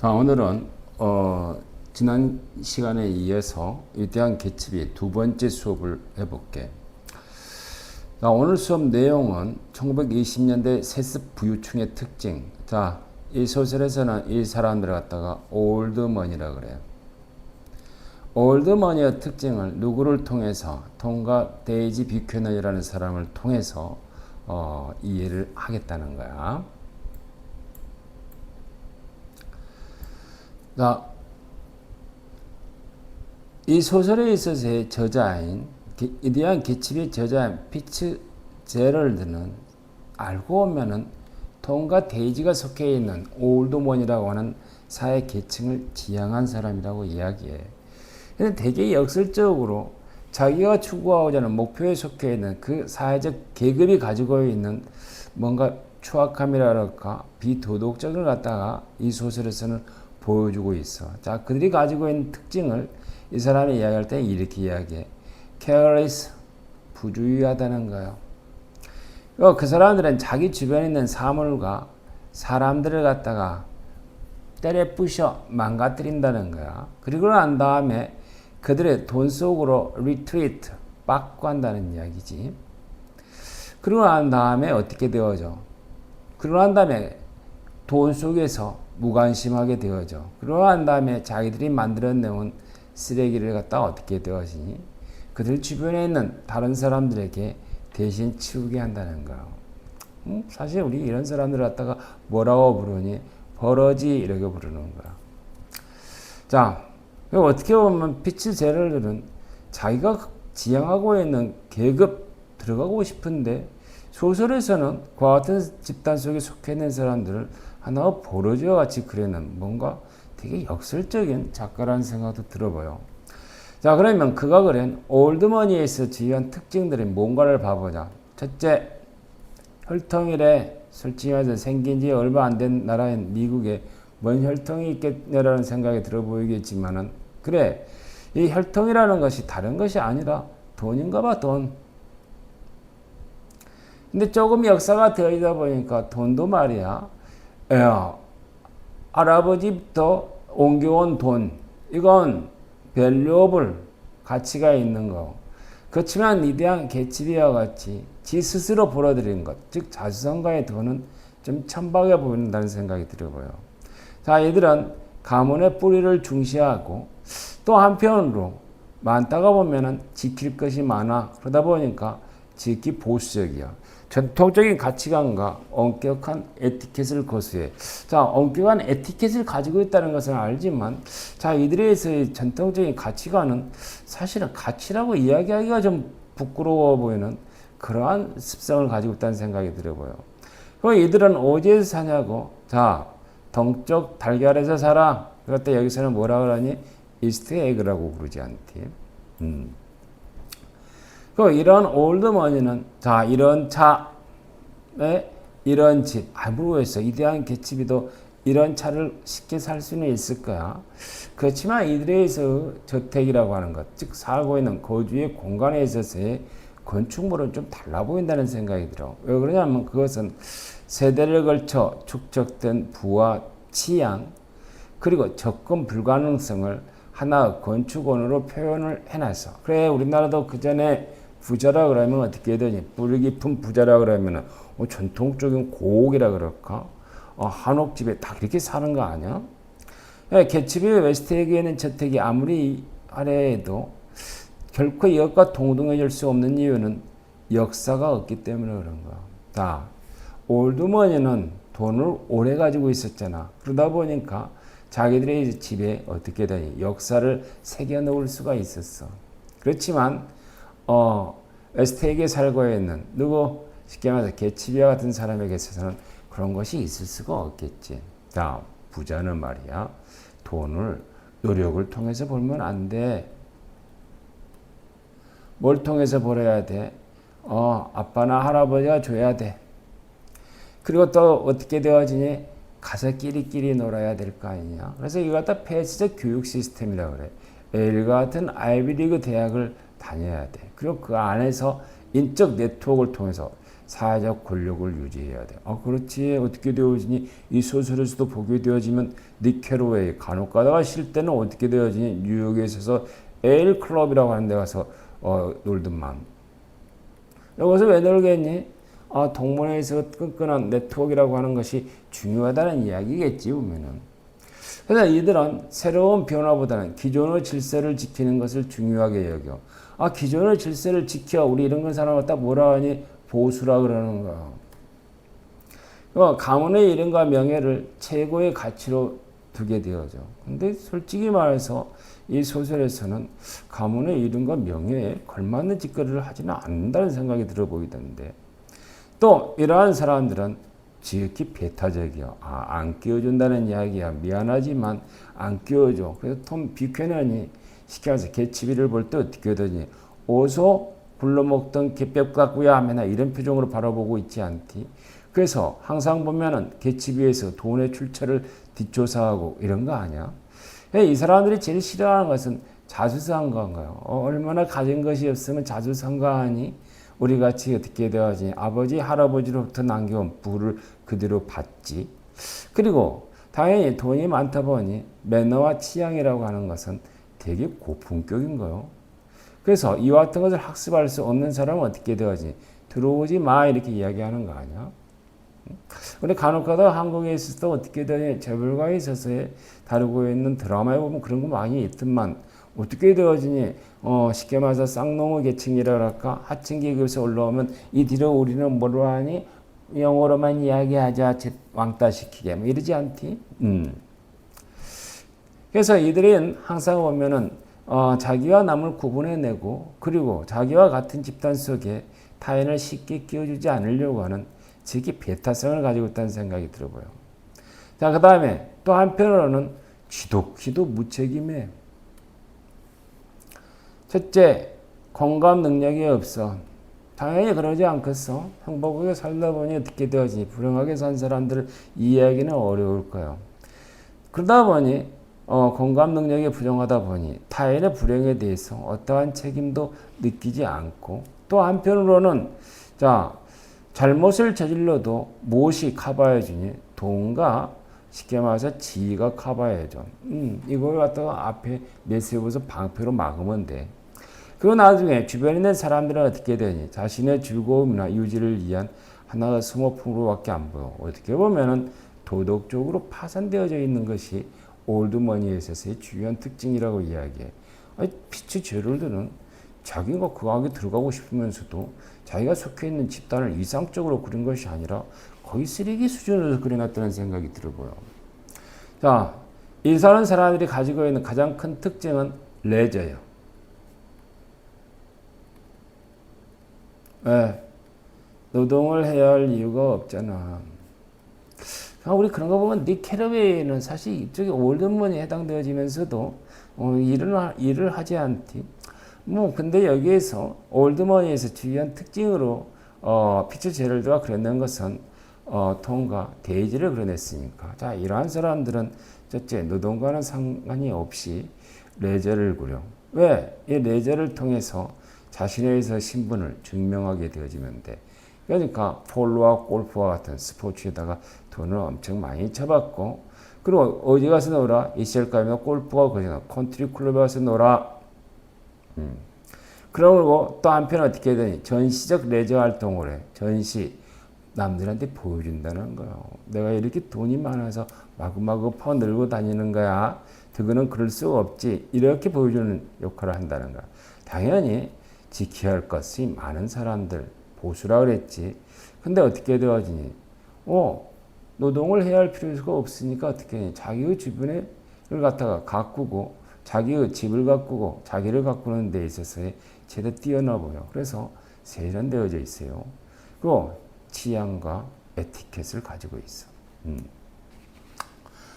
자, 오늘은 지난 시간에 이어서 위대한 개츠비 두 번째 수업을 해볼게. 자, 오늘 수업 내용은 1920년대 세습 부유층의 특징. 자, 이 소설에서는 이 사람들을 갖다가 올드머니라 그래요. 올드머니의 특징을 누구를 통해서, 톰과 데이지 뷰캐넌이라는 사람을 통해서 이해를 하겠다는 거야. 자, 이 소설에 있어서의 저자인 위대한 개츠비의 저자인 피츠제럴드는 알고 보면은 톰과 데이지가 속해 있는 올드먼이라고 하는 사회 계층을 지향한 사람이라고 이야기해. 근데 되게 역설적으로 자기가 추구하고자 하는 목표에 속해 있는 그 사회적 계급이 가지고 있는 뭔가 추악함이랄까 비도덕적을 갖다가 이 소설에서는 보여주고 있어. 자, 그들이 가지고 있는 특징을 이 사람이 이야기할 때 이렇게 이야기해. careless, 부주의하다는 거예요. 그 사람들은 자기 주변에 있는 사물과 사람들을 갖다가 때려 부셔 망가뜨린다는 거야. 그리고 난 다음에 그들의 돈 속으로 retreat, 빠꾸한다는 이야기지. 그리고 난 다음에 어떻게 되어져? 그리고 난 다음에 돈 속에서 무관심하게 되어져. 그러고 난 다음에 자기들이 만들어내온 쓰레기를 갖다 어떻게 되어지니? 그들 주변에 있는 다른 사람들에게 대신 치우게 한다는 거야. 사실 우리 이런 사람들을 갖다가 뭐라고 부르니? 버러지 이렇게 부르는 거야. 자, 어떻게 보면 피츠제럴드는 자기가 지향하고 있는 계급 들어가고 싶은데 소설에서는 그와 같은 집단 속에 속해 있는 사람들을 하나의 버러지와 같이 그리는 뭔가 되게 역설적인 작가라는 생각도 들어봐요. 자, 그러면 그가 그린 올드머니에서 지휘한 특징들이 뭔가를 봐보자. 첫째, 혈통이래. 솔직히 말해서 생긴 지 얼마 안 된 나라인 미국에 뭔 혈통이 있겠냐라는 생각이 들어 보이겠지만은, 그래, 이 혈통이라는 것이 다른 것이 아니라 돈인가 봐, 돈. 근데 조금 역사가 되어있다 보니까 돈도 말이야. 할아버지부터 옮겨온 돈, 이건 밸류어블, 가치가 있는 거. 그렇지만 위대한 개츠비와 같이 지 스스로 벌어들인 것, 즉 자수성가의 돈은 좀 천박해 보인다는 생각이 들어보여. 자, 이들은 가문의 뿌리를 중시하고 또 한편으로 많다가 보면은 지킬 것이 많아. 그러다 보니까 지극히 보수적이야. 전통적인 가치관과 엄격한 에티켓을 거수해. 자, 엄격한 에티켓을 가지고 있다는 것은 알지만, 자, 이들에서의 전통적인 가치관은 사실은 가치라고 이야기하기가 좀 부끄러워 보이는 그러한 습성을 가지고 있다는 생각이 들어 보여. 그럼 이들은 어디에서 사냐고? 자, 동쪽 달걀에서 살아. 그럴 여기서는 뭐라 그러니? 이스트 에그라고 부르지 않지? 이런 올드머니는, 자, 이런 차에 이런 집, 모르겠어. 위대한 개츠비도 이런 차를 쉽게 살 수는 있을 거야. 그렇지만 이들에서 저택이라고 하는 것, 즉 살고 있는 거주의 공간에 있어서의 건축물은 좀 달라 보인다는 생각이 들어. 왜 그러냐면 그것은 세대를 걸쳐 축적된 부와 취향, 그리고 접근 불가능성을 하나의 건축원으로 표현을 해놨어. 그래, 우리나라도 그 전에 부자라 그러면 어떻게 되니? 뿌리 깊은 부자라 그러면 전통적인 고옥이라 그럴까? 한옥집에 다 이렇게 사는 거 아니야? 개츠비 웨스트에게 있는 저택이 아무리 하래도 결코 이것과 동등해질 수 없는 이유는 역사가 없기 때문에 그런 거야. 자, 올드머니는 돈을 오래 가지고 있었잖아. 그러다 보니까 자기들의 집에 어떻게 되니? 역사를 새겨 넣을 수가 있었어. 그렇지만 웨스트에게 살고 있는 누구 쉽게 말해서 개츠비와 같은 사람에게 있어서는 그런 것이 있을 수가 없겠지. 자, 부자는 말이야, 돈을 노력을 통해서 벌면 안 돼. 뭘 통해서 벌어야 돼? 아빠나 할아버지가 줘야 돼. 그리고 또 어떻게 되어지니? 가서 끼리끼리 놀아야 될 거 아니냐. 그래서 이거 갖다 폐쇄적 교육 시스템이라고 그래. 예일과 같은 아이비리그 대학을 다녀야 돼. 그리고 그 안에서 인적 네트워크를 통해서 사회적 권력을 유지해야 돼. 그렇지. 어떻게 되어지니? 이 소설에서도 보게 되어지면 닉 캐로웨이 간혹 가다가 쉴 때는 어떻게 되어지니? 뉴욕에 있어서 에일 클럽이라고 하는 데 가서 놀더만. 여기서 왜 놀겠니? 동문회에서 끈끈한 네트워크라고 하는 것이 중요하다는 이야기겠지 보면은. 그래서 이들은 새로운 변화보다는 기존의 질서를 지키는 것을 중요하게 여겨. 기존의 질서를 지켜. 우리 이런 건 사람 갖다 뭐라 하니? 보수라 그러는 거야. 가문의 이름과 명예를 최고의 가치로 두게 되어져. 근데 솔직히 말해서 이 소설에서는 가문의 이름과 명예에 걸맞는 짓거리를 하지는 않는다는 생각이 들어 보이던데. 또 이러한 사람들은 지극히 배타적이야. 안 끼워준다는 이야기야. 미안하지만 안 끼워줘. 그래서 톰 뷰캐넌이 시켜서 개치비를 볼 때 어떻게 하더니 어서 굴러먹던 개뼈 같구야 하면 이런 표정으로 바라보고 있지 않디. 그래서 항상 보면은 개치비에서 돈의 출처를 뒷조사하고 이런 거 아니야. 이 사람들이 제일 싫어하는 것은 자수성가인가요? 얼마나 가진 것이 없으면 자수성가하니? 우리 같이 어떻게 되어지? 아버지, 할아버지로부터 남겨온 부를 그대로 받지. 그리고 당연히 돈이 많다 보니 매너와 취향이라고 하는 것은 되게 고품격인 거요. 그래서 이와 같은 것을 학습할 수 없는 사람은 어떻게 되어지? 들어오지 마 이렇게 이야기하는 거 아니야? 근데 간혹가다 한국에 있을 때 어떻게 되니? 재벌가에 있어서 다루고 있는 드라마에 보면 그런 거 많이 있더만 어떻게 되어지니? 쉽게 말해서 쌍놈의 계층이랄까? 하층 계급에서 올라오면 이 뒤로 우리는 뭐로 하니? 영어로만 이야기하자. 왕따 시키게. 뭐 이러지 않디? 그래서 이들은 항상 보면은 자기와 남을 구분해내고 그리고 자기와 같은 집단 속에 타인을 쉽게 끼워주지 않으려고 하는 지극히 배타성을 가지고 있다는 생각이 들어보여. 자, 그 다음에 또 한편으로는 지독히도 무책임해. 첫째, 공감 능력이 없어. 당연히 그러지 않겠어. 행복하게 살다 보니 어떻게 되어지니? 불행하게 산 사람들을 이해하기는 어려울 거예요. 그러다 보니 공감 능력이 부족하다 보니 타인의 불행에 대해서 어떠한 책임도 느끼지 않고 또 한편으로는 잘못을 저질러도 무엇이 커버해주니? 돈과 쉽게 말해서 지위가 커버해줘. 이걸 갖다가 앞에 내세워서 방패로 막으면 돼. 그리고 나중에 주변에 있는 사람들은 어떻게 되니? 자신의 즐거움이나 유지를 위한 하나의 소모품으로밖에 안 보여. 어떻게 보면은 도덕적으로 파산되어져 있는 것이 올드머니에 있어서의 중요한 특징이라고 이야기해. 피츠 제럴드는 자기가 그 악에 들어가고 싶으면서도 자기가 속해 있는 집단을 이상적으로 그린 것이 아니라 거의 쓰레기 수준으로 그려놨다는 생각이 들어보여. 자, 이 사람들이 가지고 있는 가장 큰 특징은 레저예요. 왜? 노동을 해야 할 이유가 없잖아. 우리 그런 거 보면 닉 캐러웨이는 사실 이쪽에 올드머니에 해당되어지면서도 일을 하지 않지. 근데 여기에서 올드머니에서 주요한 특징으로 피츠 제럴드가 그려낸 것은 톰과 데이지를 그려냈으니까. 자, 이러한 사람들은 첫째 노동과는 상관이 없이 레저를 그려. 왜? 이 레저를 통해서 자신의 신분을 증명하게 되어지면 돼. 그러니까 폴로와 골프와 같은 스포츠에다가 돈을 엄청 많이 쳐봤고 그리고 어디 가서 놀아? 이셀카이나 골프가 거기서 컨트리 클럽에 가서 놀아. 그러고 또 한편 어떻게 되니? 전시적 레저 활동을 해. 전시. 남들한테 보여준다는 거야. 내가 이렇게 돈이 많아서 마구마구 퍼늘고 다니는 거야. 그거는 그럴 수 없지. 이렇게 보여주는 역할을 한다는 거야. 당연히 지켜야 할 것이 많은 사람들. 보수라 그랬지. 근데 어떻게 되어지니? 노동을 해야 할 필요가 없으니까 어떻게 하니? 자기의 주변을 갖다가 가꾸고 자기의 집을 가꾸고 자기를 가꾸는 데 있어서의 제대로 뛰어나 보여. 그래서 세련되어져 있어요. 그리고 취향과 에티켓을 가지고 있어.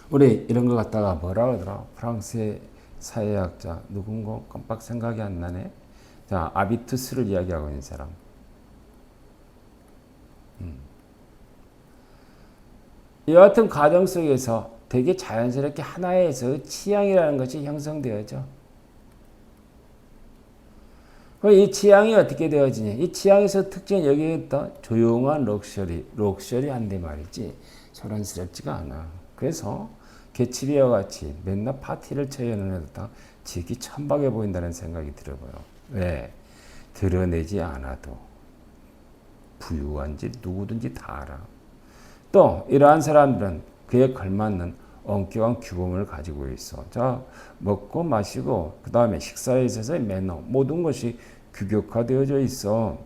우리 이런 거 갖다가 뭐라 그러더라? 프랑스의 사회학자 누군가 깜빡 생각이 안 나네. 자, 아비투스를 이야기하고 있는 사람. 이와 같은 과정 속에서 되게 자연스럽게 하나에서 취향이라는 것이 형성되어져. 그럼 이 취향이 어떻게 되어지냐? 이 취향에서 특징은 여기에 있다. 조용한 럭셔리한데 말이지. 소란스럽지가 않아. 그래서 개츠비와 같이 맨날 파티를 쳐여는 애도 다 지기 천박해 보인다는 생각이 들어봐요. 왜? 드러내지 않아도 부유한지 누구든지 다 알아. 또 이러한 사람들은 그에 걸맞는 엄격한 규범을 가지고 있어. 자, 먹고 마시고 그 다음에 식사에 있어서의 매너 모든 것이 규격화되어져 있어.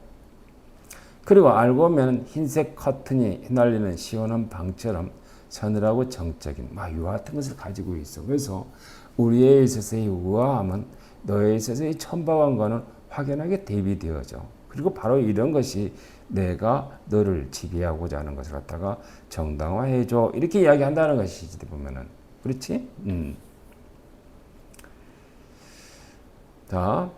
그리고 알고 보면 흰색 커튼이 휘날리는 시원한 방처럼 서늘하고 정적인 이와 같은 것을 가지고 있어. 그래서 우리에 있어서의 우아함은 너에 있어서의 천박함과는 확연하게 대비되어져. 그리고 바로 이런 것이 내가 너를 지배하고자 하는 것을 갖다가 정당화해줘. 이렇게 이야기한다는 것이지, 보면은. 그렇지? 자,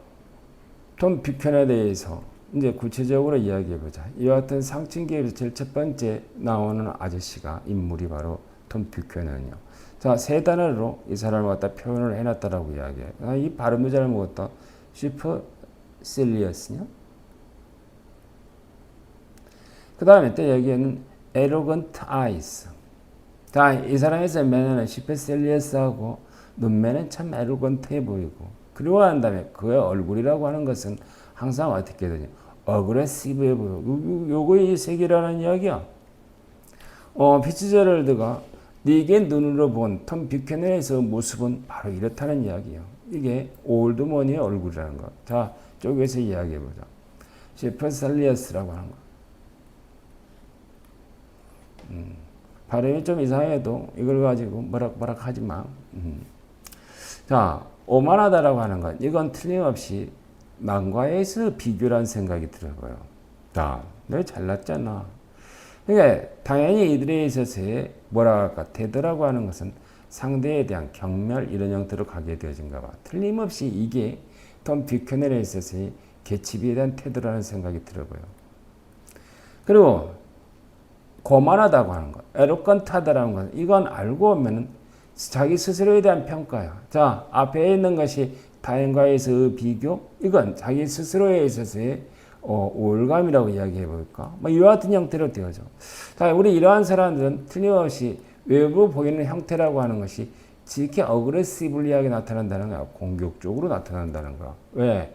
톰 뷰캐넌에 대해서 이제 구체적으로 이야기해보자. 이와 같은 상층계에서 제일 첫 번째 나오는 아저씨가 인물이 바로 톰 뷰캐넌이요. 자, 세 단어로 이 사람을 갖다 표현을 해놨다라고 이야기해. 이 발음도 잘 먹었다. 슈퍼실리어스냐? 그 다음에 또 여기에는 arrogant eyes. 자, 이 사람에서 매너는 슈퍼실리어스하고 눈매는 참 arrogant해 보이고. 그리고 난 다음에 그의 얼굴이라고 하는 것은 항상 어떻게 되냐? 어그레시브해 보여. 요거의 색이라는 이야기야. 피츠제럴드가 네게 눈으로 본 톰 뷰캐넌에서 모습은 바로 이렇다는 이야기예요. 이게 올드머니의 얼굴이라는 거. 자, 쪼개서 이야기해보자. 슈퍼셀리어스라고 하는 거. 발음이 좀 이상해도 이걸 가지고 뭐락 하지 마. 자, 오만하다라고 하는 건 이건 틀림없이 망과에서 비교란 생각이 들어요. 자, 너 잘났잖아. 그러니까 당연히 이들에 있어서의 태도라고 하는 것은 상대에 대한 경멸 이런 형태로 가게 되어진가 봐. 틀림없이 이게 톰 뷰캐넌에 있어서의 개츠비에 대한 태도라는 생각이 들어요. 그리고 고만하다고 하는 것, 에로컨트하다라는 것, 이건 알고 보면은 자기 스스로에 대한 평가야. 자, 앞에 있는 것이 타인과의 비교, 이건 자기 스스로에 있어서의 우월감이라고 이야기해 볼까? 이와 같은 형태로 되어져. 자, 우리 이러한 사람들은 틀림없이 외부 보이는 형태라고 하는 것이 지극히 어그레시블리하게 나타난다는 거야. 공격적으로 나타난다는 거야. 왜?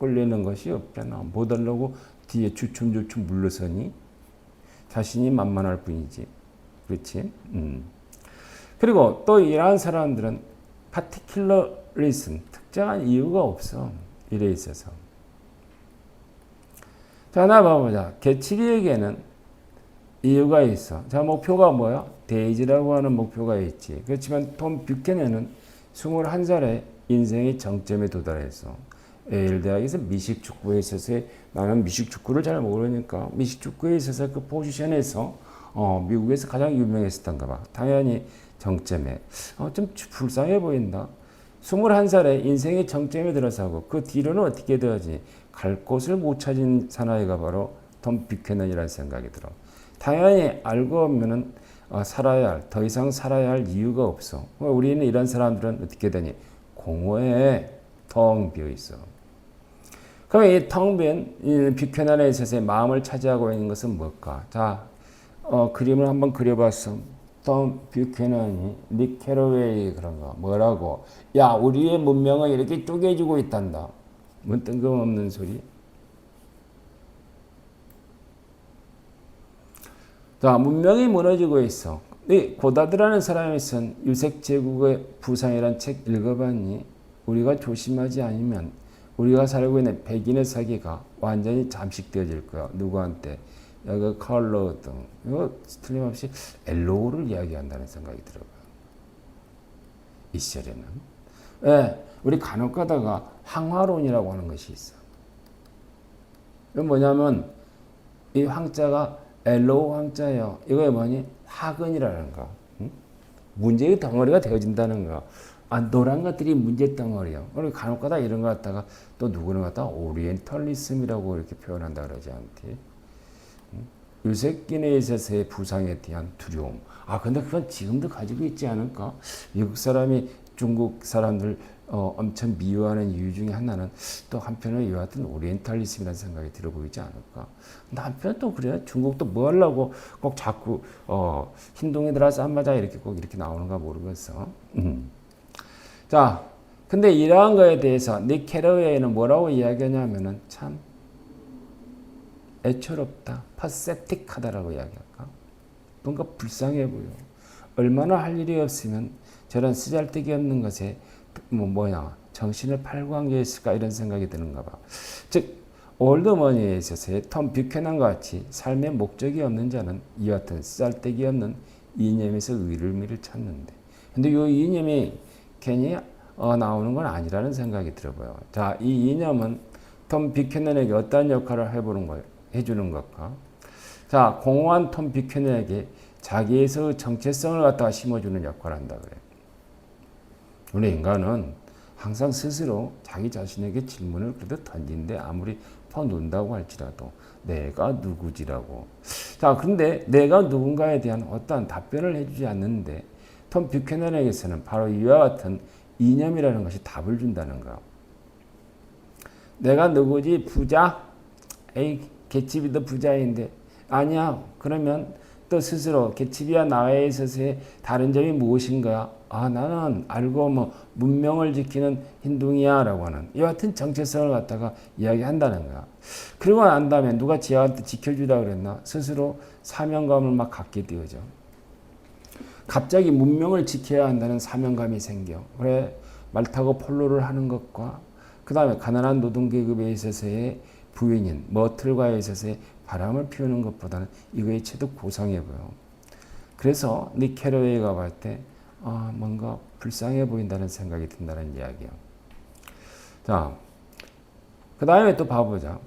끌리는 것이 없잖아. 못 하려고 뒤에 주춤주춤 물러서니? 자신이 만만할 뿐이지. 그렇지? 그리고 또 이러한 사람들은 particularisim, 특정한 이유가 없어. 일에 있어서. 자, 하나 봐보자. 개츠비에게는 이유가 있어. 자, 목표가 뭐야? 데이지라고 하는 목표가 있지. 그렇지만 톰 뷰캐넌은 21살에 인생의 정점에 도달했어. 예일 대학에서 미식축구에 있어서 나는 미식축구를 잘 모르니까 미식축구에 있어서 그 포지션에서 미국에서 가장 유명했었던가 봐. 당연히 정점에 좀 불쌍해 보인다. 21살에 인생의 정점에 들어서고 그 뒤로는 어떻게 되어지? 갈 곳을 못 찾은 사나이가 바로 톰 뷰캐넌이라는 생각이 들어. 당연히 알고 보면은 더 이상 살아야 할 이유가 없어. 우리는 이런 사람들은 어떻게 되니? 공허해. 텅 비어 있어. 그럼 이 텅 빈 뷰캐넌에 있어서의 마음을 차지하고 있는 것은 뭘까? 자, 그림을 한번 그려봤어. 톰 뷰캐넌이 닉 캐러웨이 그런 거 뭐라고? 야, 우리의 문명은 이렇게 쪼개지고 있단다. 뭔 뜬금없는 소리? 자, 문명이 무너지고 있어. 이 고다드라는 사람이 쓴 유색 제국의 부상이라는 책 읽어봤니? 우리가 조심하지 않으면 우리가 살고 있는 백인의 세계가 완전히 잠식되어질 거야. 누구한테? 여기 컬러 등. 이거 틀림없이 엘로우를 이야기한다는 생각이 들어요. 이 시절에는. 왜? 우리 간혹 가다가 황화론이라고 하는 것이 있어. 이건 뭐냐면 이 황자가 엘로우 황자예요. 이거에 뭐니? 화근이라는 거. 응? 문제의 덩어리가 되어진다는 거. 노란 것들이 문제 덩어리요. 우리 간혹가다 이런 거 갖다가 또 누구는 갖다가 오리엔털리즘이라고 이렇게 표현한다 그러지 않지? 유색인에 있어서의 부상에 대한 두려움. 근데 그건 지금도 가지고 있지 않을까? 미국 사람이 중국 사람들 엄청 미워하는 이유 중에 하나는 또 한편으로 이와 같은 오리엔탈리즘이라는 생각이 들어 보이지 않을까. 근데 한편은 또 그래요. 중국도 뭐 하려고 꼭 자꾸 흰둥이들아 쌈맞아 이렇게 꼭 이렇게 나오는가 모르겠어. 자, 근데 이러한 거에 대해서 닉 캐러웨이는 뭐라고 이야기하냐면은 참 애처롭다, 파세틱하다라고 이야기할까? 뭔가 불쌍해 보여. 얼마나 할 일이 없으면 저런 쓰잘데기 없는 것에 정신을 팔고 한 게 있을까 이런 생각이 드는가 봐. 즉 올드머니에 있어서의 톰 뷰캐넌과 같이 삶의 목적이 없는 자는 이 같은 쓰잘데기 없는 이념에서 의미를 찾는데, 근데 이 이념이 괜히 나오는 건 아니라는 생각이 들어봐요. 자, 이 이념은 톰 뷰캐넌에게 어떤 역할을 해주는 것까? 자, 공허한 톰 뷰캐넌에게 자기에서 정체성을 갖다가 심어주는 역할을 한다 그래요. 우리 인간은 항상 스스로 자기 자신에게 질문을 그래도 던진데, 아무리 퍼놓는다고 할지라도 내가 누구지라고. 자, 그런데 내가 누군가에 대한 어떠한 답변을 해주지 않는데 톰 뷰캐넌에게서는 바로 이와 같은 이념이라는 것이 답을 준다는 거. 내가 누구지? 부자? 에이, 개집이도 부자인데. 아니야. 그러면 또 스스로 개집이야 나에 있어서의 다른 점이 무엇인가? 아, 나는 알고 문명을 지키는 흰둥이야 라고 하는 이와 같은 정체성을 갖다가 이야기한다는 거야. 그러고 난 다음에 누가 지한테 지켜주라 그랬나? 스스로 사명감을 막 갖게 되어져. 갑자기 문명을 지켜야 한다는 사명감이 생겨. 그래, 말 타고 폴로를 하는 것과 그 다음에 가난한 노동계급에 있어서의 부인인 머틀과에 있어서의 바람을 피우는 것보다는 이거의 채도 고상해 보여. 그래서 닉 캐러웨이가 봤을 때 뭔가 불쌍해 보인다는 생각이 든다는 이야기야. 자, 그 다음에 또 봐보자.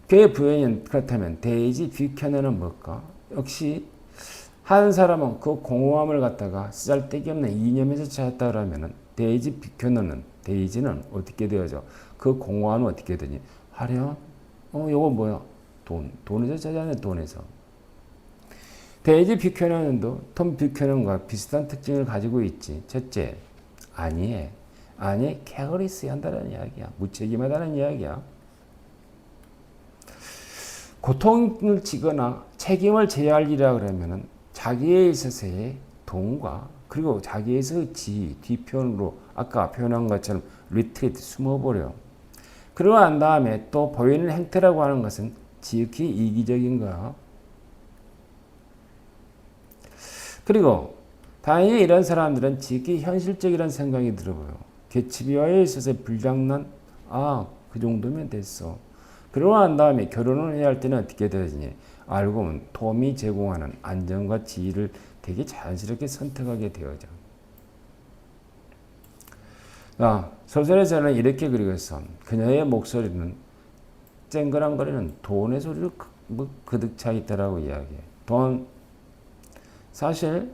그의 부인인 그렇다면 데이지 뷰캐넌은 뭘까? 역시 한 사람은 그 공허함을 갖다가 쓰잘데기 없는 이념에서 찾았다 그러면은 데이지는 어떻게 되어져? 그 공허함은 어떻게 되니? 화려함? 요거 뭐야? 돈에서 찾아내, 돈에서. 데이지 뷰캐넌도 톰 뷰캐넌과 비슷한 특징을 가지고 있지. 첫째, 아니, 캐거리스 한다는 이야기야. 무책임하다는 이야기야. 고통을 지거나 책임을 져야 할 일이라 그러면은 자기에 있어서의 돈과 그리고 자기에서의 뒤편으로 아까 표현한 것처럼 리트리트, 숨어버려. 그러고 난 다음에 또 보이는 행태라고 하는 것은 지극히 이기적인 거야. 그리고 당연히 이런 사람들은 지극히 현실적이라는 생각이 들어보여. 개츠비와에 있어서 불장난, 그 정도면 됐어. 그러고 난 다음에 결혼을 해야 할 때는 어떻게 되지? 알고 보면 톰이 제공하는 안정과 지위를 되게 자연스럽게 선택하게 되어져. 소설에서는 이렇게 그리고 있어. 그녀의 목소리는 쨍그랑거리는 돈의 소리로 그득 차 있다라고 이야기해. 돈. 사실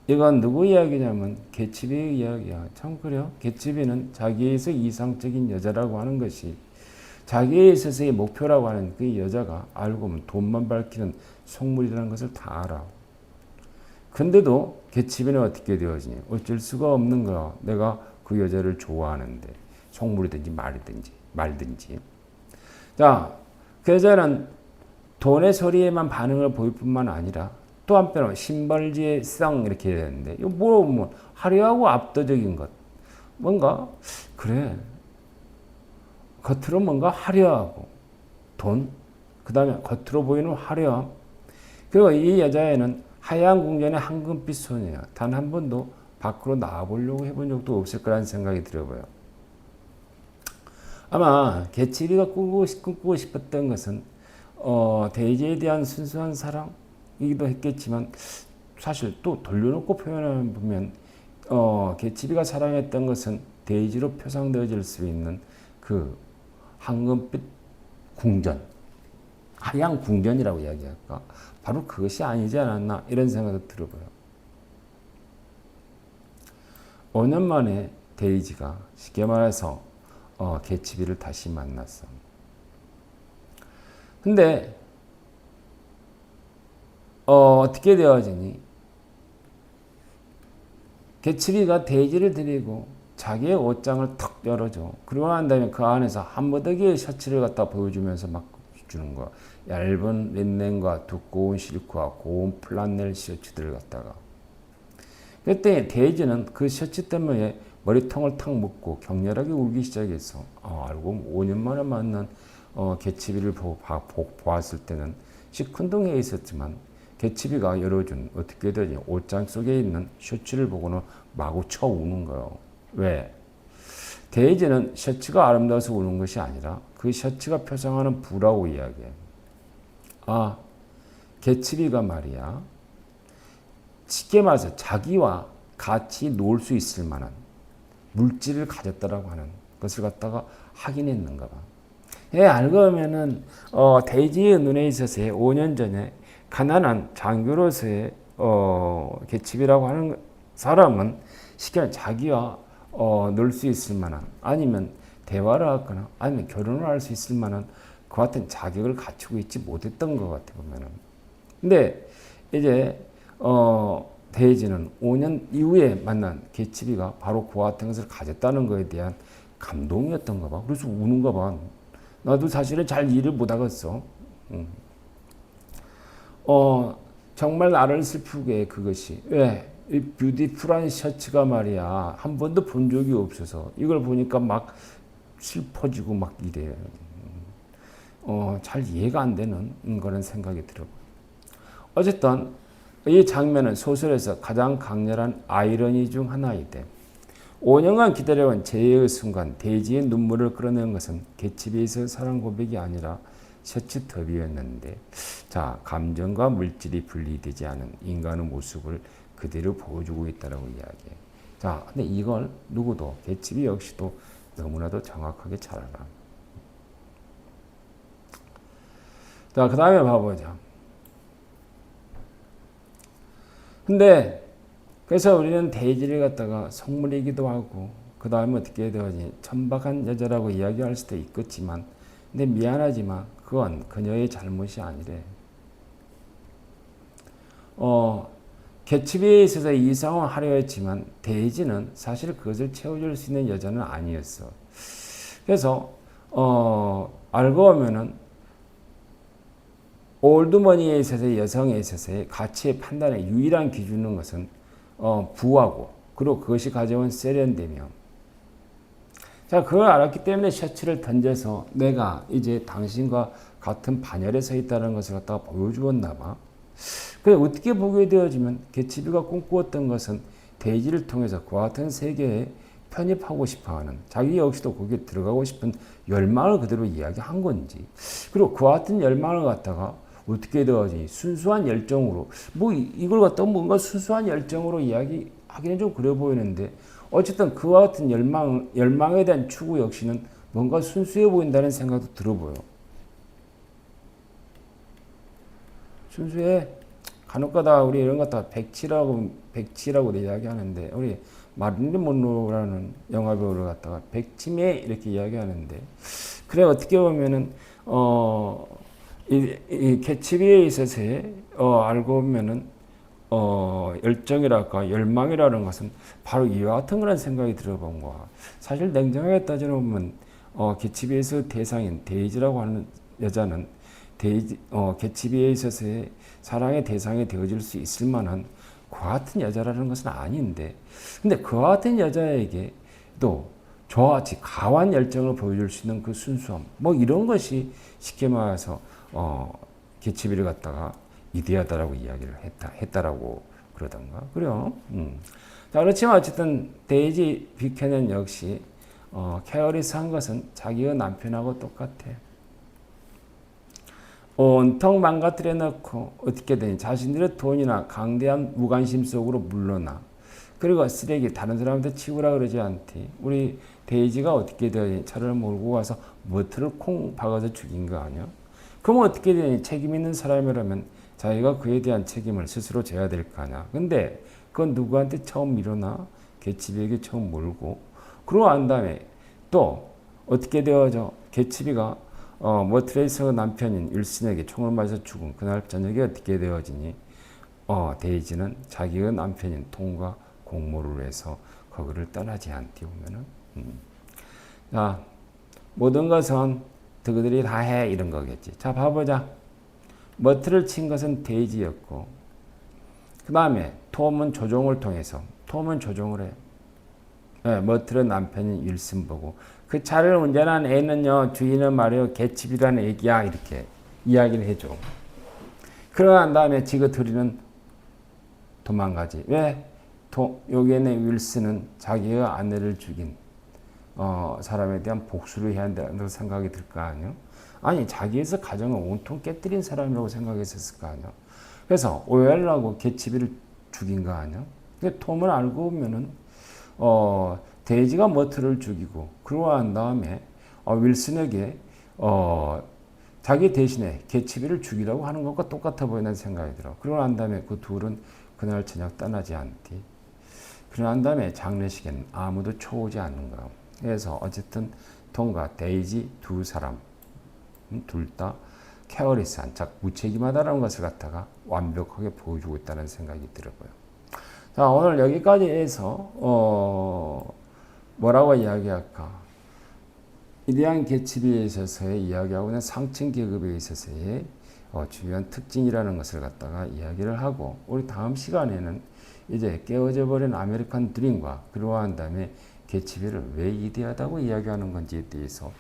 이건 누구 이야기냐면 개츠비의 이야기야. 참 그래요. 개츠비는 자기에서 이상적인 여자라고 하는 것이 자기에 있어서의 목표라고 하는 그 여자가 알고 보면 돈만 밝히는 속물이라는 것을 다 알아. 근데도 개츠비는 어떻게 되어지니? 어쩔 수가 없는 거야. 내가 그 여자를 좋아하는데 속물이든지 말든지. 자, 그 여자는 돈의 소리에만 반응을 보일 뿐만 아니라 또 한편으로 심벌지성 이렇게 되는데 이거 뭐 화려하고 압도적인 것. 뭔가 그래. 겉으로 뭔가 화려하고 돈, 그 다음에 겉으로 보이는 화려함. 그리고 이 여자애는 하얀 궁전의 황금빛 소녀야. 단 한 번도 밖으로 나와보려고 해본 적도 없을 거라는 생각이 들어봐요. 아마 개츠비가 꿈꾸고 싶었던 것은 데이지에 대한 순수한 사랑이기도 했겠지만 사실 또 돌려놓고 표현해보면 개츠비가 사랑했던 것은 데이지로 표상되어질 수 있는 그 황금빛 궁전, 하얀 궁전이라고 이야기할까? 바로 그것이 아니지 않았나 이런 생각도 들어봐요. 5년 만에 데이지가 쉽게 말해서 개츠비를 다시 만났어. 근데 어떻게 되어지니? 개츠비가 데이지를 데리고 자기의 옷장을 탁 열어줘. 그러고 난 다음에 그 안에서 한무더기의 셔츠를 갖다 보여주면서 막 주는 거야. 얇은 린넨과 두꺼운 실크와 고운 플란넬 셔츠들을 갖다가. 그때 데이지는 그 셔츠 때문에 머리통을 탁 묶고 격렬하게 울기 시작했어. 알고 5년 만에 만난 개츠비를 보았을 때는 시큰둥해 있었지만 개츠비가 열어준 어떻게든 옷장 속에 있는 셔츠를 보고는 마구 쳐 우는 거예요. 왜? 데이지는 셔츠가 아름다워서 우는 것이 아니라 그 셔츠가 표상하는 부라고 이야기해. 개츠비가 말이야. 쉽게 말해서 자기와 같이 놀 수 있을 만한 물질을 가졌다라고 하는 것을 갖다가 확인했는가 봐. 알고 보면은 데이지의 눈에 있어서 5년 전에 가난한 장교로서의 개츠비라고 하는 사람은 쉽게 말해 자기와 놀 수 있을 만한 아니면 대화를 하거나 아니면 결혼을 할 수 있을 만한 그 같은 자격을 갖추고 있지 못했던 것 같아 보면은. 근데 이제 데이지는 5년 이후에 만난 개츠비가 바로 그와 같은 것을 가졌다는 것에 대한 감동이었던가 봐. 그래서 우는가 봐. 나도 사실은 잘 이해를 못하겠어. 정말 나를 슬프게 해, 그것이. 왜? 이 뷰티풀한 셔츠가 말이야. 한 번도 본 적이 없어서. 이걸 보니까 막 슬퍼지고 막 이래. 잘 이해가 안 되는 그런 생각이 들어. 어쨌든, 이 장면은 소설에서 가장 강렬한 아이러니 중 하나이대. 5년간 기다려온 재해의 순간 데이지의 눈물을 끌어낸 것은 개츠비에서 사랑 고백이 아니라 셔츠 더비였는데, 자, 감정과 물질이 분리되지 않은 인간의 모습을 그대로 보여주고 있다라고 이야기해. 자, 근데 이걸 누구도 개츠비 역시도 너무나도 정확하게 잘 알아. 자, 그 다음에 봐보자. 근데 그래서 우리는 데이지를 갖다가 속물이기도 하고 그 다음에 어떻게 되어지 천박한 여자라고 이야기할 수도 있겠지만 근데 미안하지만 그건 그녀의 잘못이 아니래. 개츠비에 있어서 이상을 하려 했지만 데이지는 사실 그것을 채워줄 수 있는 여자는 아니었어. 그래서 알고 보면은 올드머니에 있어서 여성에 있어서의 가치의 판단의 유일한 기준인 것은 부하고 그리고 그것이 가져온 세련되며 자 그걸 알았기 때문에 셔츠를 던져서 내가 이제 당신과 같은 반열에 서 있다는 것을 갖다가 보여주었나 봐. 그래 어떻게 보게 되어지면 개츠비가 꿈꾸었던 것은 데이지를 통해서 그와 같은 세계에 편입하고 싶어하는 자기 역시도 거기에 들어가고 싶은 열망을 그대로 이야기한 건지 그리고 그와 같은 열망을 갖다가 어떻게 되어지 순수한 열정으로 뭐 이걸 갖다가 뭔가 순수한 열정으로 이야기하기는 좀 그래 보이는데 어쨌든 그와 같은 열망에 대한 추구 역시는 뭔가 순수해 보인다는 생각도 들어 보여. 순수해. 간혹가다 우리 이런 것 다 백치라고 이야기하는데 우리 마릴린 monroe라는 영화 배우를 갖다가 백치매 이렇게 이야기하는데 그래 어떻게 보면은 이 개츠비에 있어서의 알고 보면은 열정이랄까 열망이라는 것은 바로 이와 같은 그런 생각이 들어본 거야. 사실 냉정하게 따져보면 개츠비에서 대상인 데이지라고 하는 여자는 개츠비에 있어서의 사랑의 대상이 되어질 수 있을 만한 그와 같은 여자라는 것은 아닌데 근데 그와 같은 여자에게 또 저와 같이 강한 열정을 보여줄 수 있는 그 순수함 뭐 이런 것이 쉽게 말해서 개츠비를 갖다가 이데아다라고 이야기를 했다라고 그러던가 그래요. 자 그렇지만 어쨌든 데이지 뷰캐넌 역시 케어리스 한 것은 자기의 남편하고 똑같아. 온통 망가뜨려 놓고 어떻게 되니 자신들의 돈이나 강대한 무관심 속으로 물러나 그리고 쓰레기 다른 사람한테 치우라 그러지 않지. 우리 데이지가 어떻게 되니 차를 몰고 가서 머트를 콩 박아서 죽인 거 아니야? 그럼 어떻게 되니 책임 있는 사람이라면 자기가 그에 대한 책임을 스스로 져야 될 거 아니야. 근데 그건 누구한테 처음 밀어나? 개츠비에게 처음 몰고 그러고 난 다음에 또 어떻게 되어져? 개츠비가 머트레이서 남편인 윌슨에게 총을 맞아 죽은 그날 저녁에 어떻게 되어지니? 데이지는 자기의 남편인 톰과 공모를 해서 거기를 떠나지 않디 보면은. 자, 모든 것은 그들이 다 해 이런 거겠지. 자, 봐보자. 머트를 친 것은 데이지였고, 그 다음에 톰은 조종을 통해서 톰은 조종을 해. 네, 머트는 남편인 윌슨 보고 그 차를 운전한 애는요 주인은 말이요 개칩이라는 애기야 이렇게 이야기를 해줘. 그러고 난 다음에 지가 둘이는 도망가지. 왜? 여기에는 윌슨은 자기가 아내를 죽인 사람에 대한 복수를 해야 한다는 생각이 들 거 아니요? 아니 자기에서 가정을 온통 깨뜨린 사람이라고 생각했었을 거 아니요? 그래서 오해를 하고 개치비를 죽인 거 아니요? 근데 톰을 알고 보면은 데이지가 머트를 죽이고 그러고 난 다음에 윌슨에게 자기 대신에 개치비를 죽이라고 하는 것과 똑같아 보이는 생각이 들어. 그러고 난 다음에 그 둘은 그날 저녁 떠나지 않디. 그러고 난 다음에 장례식에는 아무도 쳐오지 않는 거야. 그래서 어쨌든 톰과 데이지 두 사람 둘 다 케어리스한 즉 무책임하다는 것을 갖다가 완벽하게 보여주고 있다는 생각이 들어요. 자, 오늘 여기까지 해서 뭐라고 이야기할까? 위대한 개츠비에 있어서의 이야기하고 있는 상층 계급에 있어서의 중요한 특징이라는 것을 갖다가 이야기를 하고 우리 다음 시간에는 이제 깨어져 버린 아메리칸 드림과 그러한 다음에 개츠비를 왜 위대하다고 이야기하는 건지에 대해서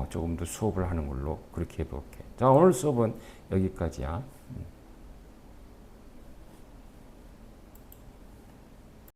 조금 더 수업을 하는 걸로 그렇게 해볼게. 자, 오늘 수업은 여기까지야.